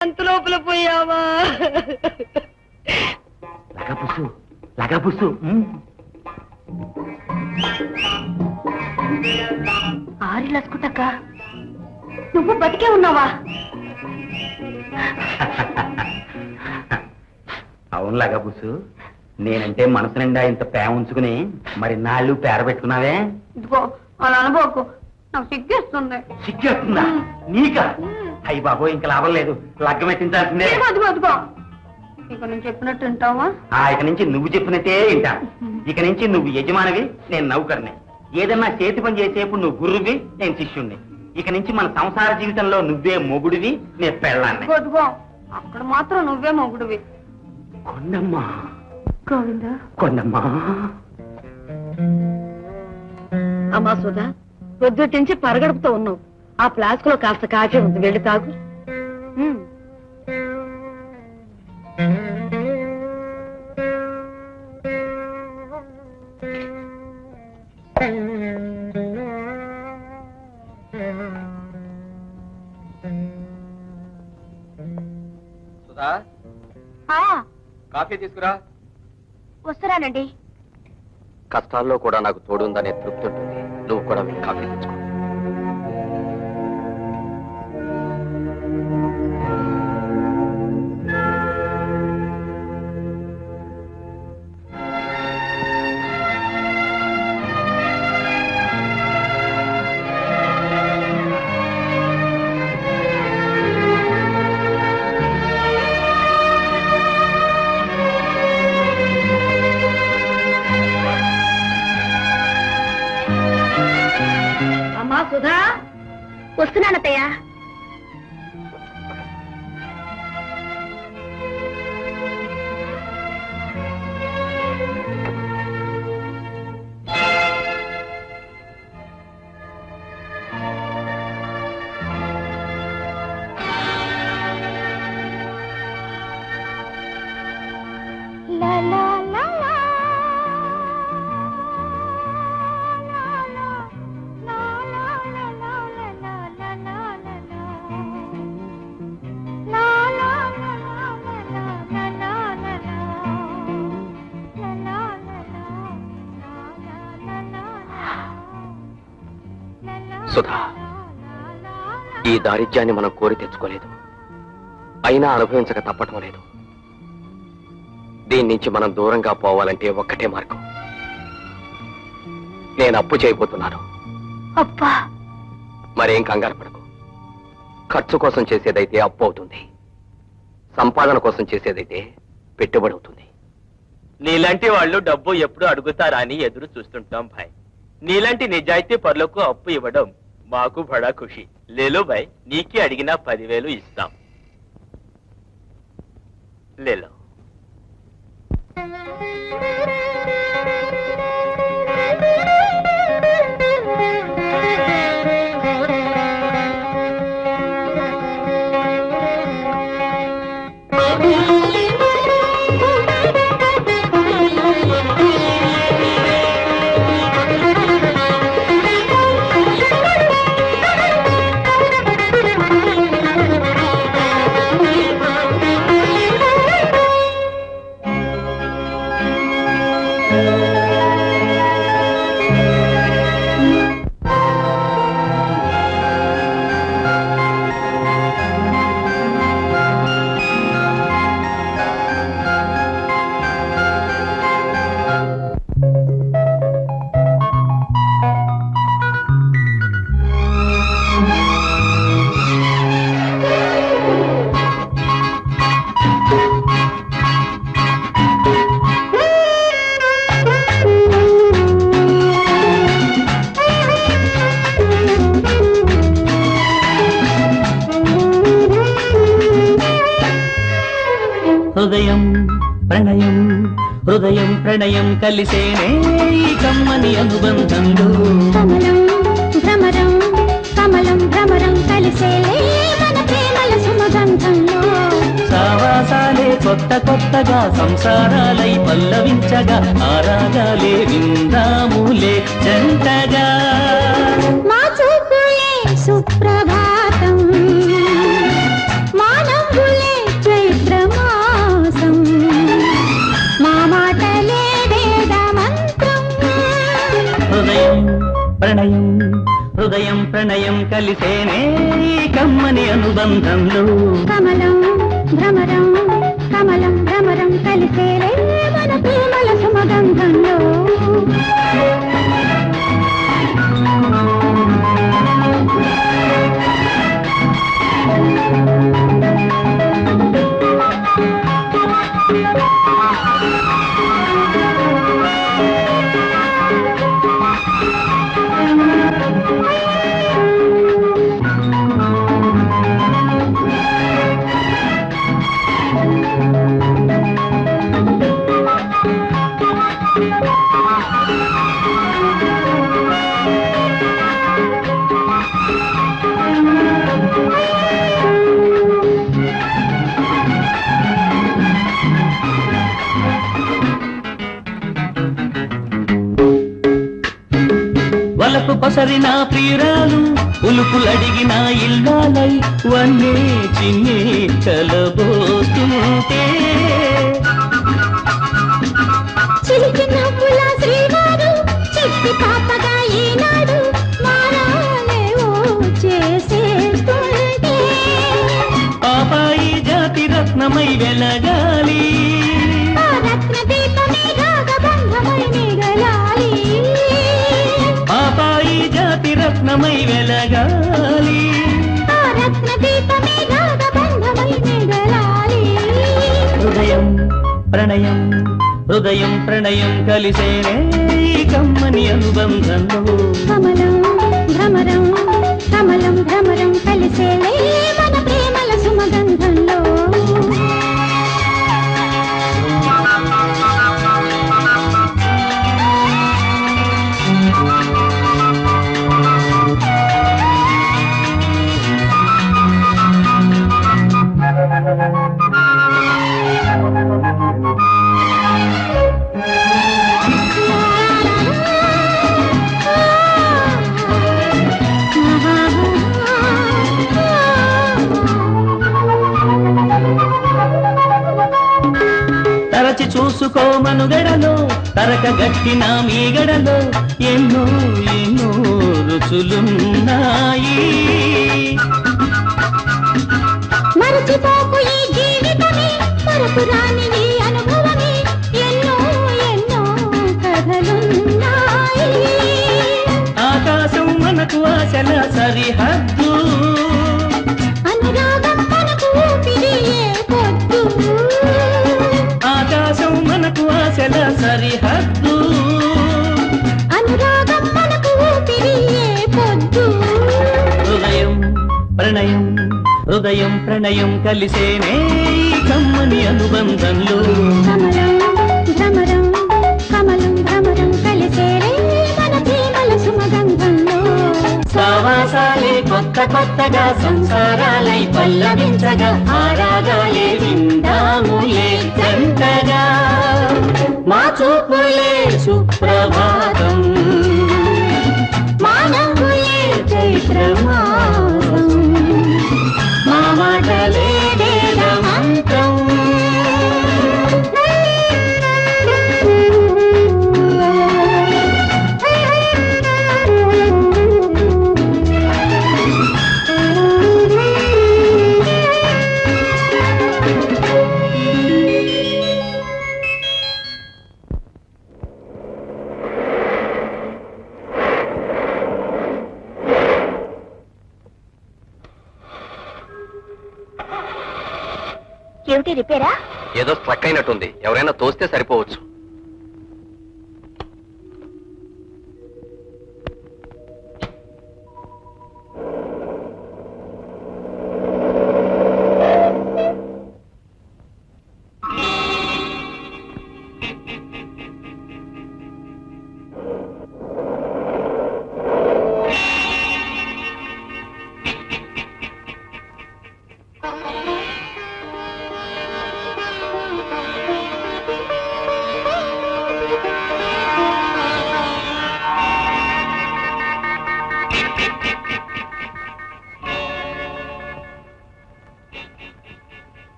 అంత లోపల పోయావా? లగపుసు ఆరి లసుకుటక్క, నువ్వు బతికే ఉన్నావా? అవును లగపుసు, నేనంటే మనసు నిండా ఇంత ప్రేమ ఉంచుకుని మరి నాళ్ళు పేర పెట్టుకున్నావే. ఇదిగో అలా అనుకోకు, నాకు సిగ్గేస్తుంది. సిగ్గేస్తుందా నీకా? అయ్యి బాబో, ఇంకా లాభం లేదు, లగ్గం ఎట్టించాల్సిందే. అదిగో ఇక నేను చెప్పినట్టు వింటావా? ఇక నుంచి నువ్వు చెప్పినట్టే వింటా. ఇక నుంచి నువ్వు యజమానివి, నేను నౌకర్ని. ఏదన్నా చేతి పని చేసేప్పుడు నువ్వు గురువి, నేను శిష్యుణ్ణి. ఇక నుంచి మన సంసార జీవితంలో నువ్వే మొగుడివి, నేను పెళ్ళాన్ని. అదిగో అక్కడ మాత్రం నువ్వే మొగుడివి. కొండమ్మా గోవిందా, కొండమ్మా. అమ్మా సుధా, పొద్దుటి నుంచి పరగడుపుతో ఉన్నావు. ఆ ఫ్లాస్క్ లో కాస్త కాఫీ ఉంది, వెళ్ళి తాగు. సుధా, కాఫీ తీసుకురా. వస్తున్నానండి. కష్టాల్లో కూడా నాకు తోడుందనే తృప్తి ఉంటుంది. నువ్వు కూడా వెళ్ళి కాఫీ తెచ్చుకో. సుధా, వస్తున్నానత్తయ్యా. సుధా, ఈ దారిద్ర్యాన్ని మనం కోరి తెచ్చుకోలేదు, అయినా అనుభవించక తప్పటం లేదు. దీని నుంచి మనం దూరంగా పోవాలంటే ఒక్కటే మార్గం. నేను అప్పు చేయబోతున్నాను. అబ్బా, మరేం కంగారు పడకు. ఖర్చు కోసం చేసేదైతే అప్పు అవుతుంది, సంపాదన కోసం చేసేదైతే పెట్టుబడి అవుతుంది. నీలాంటి వాళ్ళు డబ్బు ఎప్పుడు అడుగుతారా అని ఎదురు చూస్తుంటాం భాయ్. నీలాంటి నిజాయితీ పరులకు అప్పు ఇవ్వడం మాకు బడా ఖుషి. లేలో భాయ్, నీకే అడిగినా 10,000 ఇస్తాం. లేలో. హృదయం ప్రణయం, హృదయం ప్రణయం కలిసేనే ఈ కమ్మని అనుబంధంలో. కమలం భ్రమరం, కమలం భ్రమరం కలిసేనే మన ప్రేమల సుమగంధంలో. సావాసాలే కొత్త కొత్తగా సంసారాలై పల్లవించగా, ఆరాగాలే విందాములే జంటగా. మా చూపులే సుప్రభాతం, మా నవ్వులే కలిసేనే ఈ కమ్మని అనుబంధంలో. కమలం భ్రమరం కమలం భ్రమరం కలిసేలే మన ప్రేమల సుమగంధంలో. వలపు పసరిన ప్రియురాలు ఉలుపులడిగిన ఇల్లాలై వన్నే చిన్నే కలబోతుంటే. చిలికి నవ్వుల శ్రీవారు చిట్టి పాపగా ఈనాడు మారాలేవో చేసేస్తుంటే. పాపాయి జాతి రత్నమై వెలగాలి, ఆ రత్న దీపమే రాగబంధమై మిగలాలి. పాపాయి జాతి రత్నమై వెలగాలి. ఆ రత్న దీపమే రాగబంధమై మిగలాలి. హృదయం ప్రణయం హృదయం ప్రణయం కలిసేనే ఈ కమ్మని అనుబంధంలో. కమలం భ్రమరం కమలం భ్రమరం కలిసేలే మన ప్రేమల సుమగంధంలో. తరచి చూసుకో మనుగడలో తరక గట్టిన మీగడలో ఎన్నో ఎన్నో రుచులున్నాయి. మరచిపోకు ఈ జీవితమే మరపురాని ఈ అనుభవమే ఎన్నో ఎన్నో కథలున్నాయి. ఆకాశం మనకు ఆశల సరిహద్దు, అనురాగం మనకు ఊపిరియే పొద్దు. ఆకాశం మనకు ఆశల సరిహద్దు. అనురాగం మనకు ఊపిరియే పొద్దు. హృదయం ప్రణయం హృదయం ప్రణయం కలిసేనే ఈ కమ్మని అనుబంధంలో. కమలం భ్రమరం కమలం భ్రమరం కలిసేరే మన ప్రేమల సుమగంధంలో. సావాసాలే కొత్త కొత్తగా సంసారాలై పల్లవించగా ఆరాగాలే విందాములే జంటగా. మా చూపులే సుప్రభాతం, మా నవ్వులే చైత్రమాసం, మా మాటలే వేద మంత్రం. ఏమిటి రిపేరా? ఏదో స్ట్రక్ అయినట్టుంది, ఎవరైనా తోస్తే సరిపోవచ్చు.